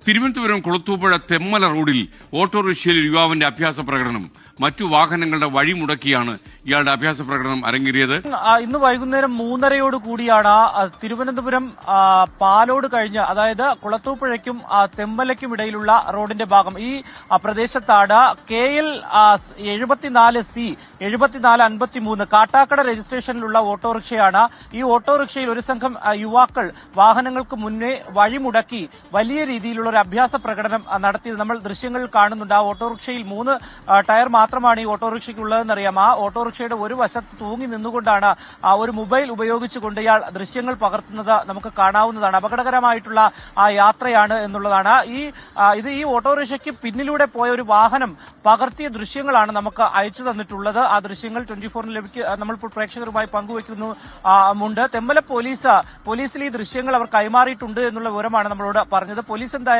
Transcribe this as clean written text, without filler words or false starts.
തിരുവനന്തപുരം കുളത്തൂപ്പുഴ തെമ്മല റോഡിൽ ഓട്ടോറിക്ഷയിൽ യുവാവിന്റെ അഭ്യാസ പ്രകടനം. മറ്റു വാഹനങ്ങളുടെ വഴി മുടക്കിയാണ് ഇയാളുടെ അഭ്യാസ പ്രകടനം അരങ്ങേറിയത്. ഇന്ന് വൈകുന്നേരം 3:30 കൂടിയാണ് തിരുവനന്തപുരം പാലോട് കഴിഞ്ഞ്, അതായത് കുളത്തൂപ്പുഴയ്ക്കും തെമ്മലയ്ക്കും ഇടയിലുള്ള റോഡിന്റെ ഭാഗം ഈ പ്രദേശത്താണ് KL 74C 7453 കാട്ടാക്കട രജിസ്ട്രേഷനിലുള്ള ഓട്ടോറിക്ഷയാണ്. ഈ ഓട്ടോറിക്ഷയിൽ ഒരു സംഘം യുവാക്കൾ വാഹനങ്ങൾക്ക് മുന്നേ വഴിമുടക്കി വലിയ രീതിയിലുള്ള ഒരു അഭ്യാസ പ്രകടനം നടത്തിയത് നമ്മൾ ദൃശ്യങ്ങളിൽ കാണുന്നുണ്ട്. ആ ഓട്ടോറിക്ഷയിൽ 3 ടയർ മാത്രമാണ് ഈ ഓട്ടോറിക്ഷയ്ക്കുള്ളതെന്നറിയാം. ആ ഓട്ടോറിക്ഷയുടെ ഒരു വശത്ത് തൂങ്ങി നിന്നുകൊണ്ടാണ് ഒരു മൊബൈൽ ഉപയോഗിച്ചുകൊണ്ട് ഇയാൾ ദൃശ്യങ്ങൾ പകർത്തുന്നത് നമുക്ക് കാണാവുന്നതാണ്. അപകടകരമായിട്ടുള്ള ആ യാത്രയാണ് എന്നുള്ളതാണ്. ഈ ഓട്ടോറിക്ഷയ്ക്ക് പിന്നിലൂടെ പോയ ഒരു വാഹനം പകർത്തിയ ദൃശ്യങ്ങളാണ് നമുക്ക് അയച്ചു തന്നിട്ടുള്ളത്. ആ ദൃശ്യങ്ങൾ 24 നമ്മളിപ്പോൾ പ്രേക്ഷകരുമായി പങ്കുവയ്ക്കുന്നുണ്ട്. തെമ്മല പോലീസിൽ ഈ ദൃശ്യങ്ങൾ അവർ കൈമാറിയിട്ടുണ്ട് എന്നുള്ള വിവരമാണ് നമ്മളോട് പറഞ്ഞത്. പോലീസ് എന്തായാലും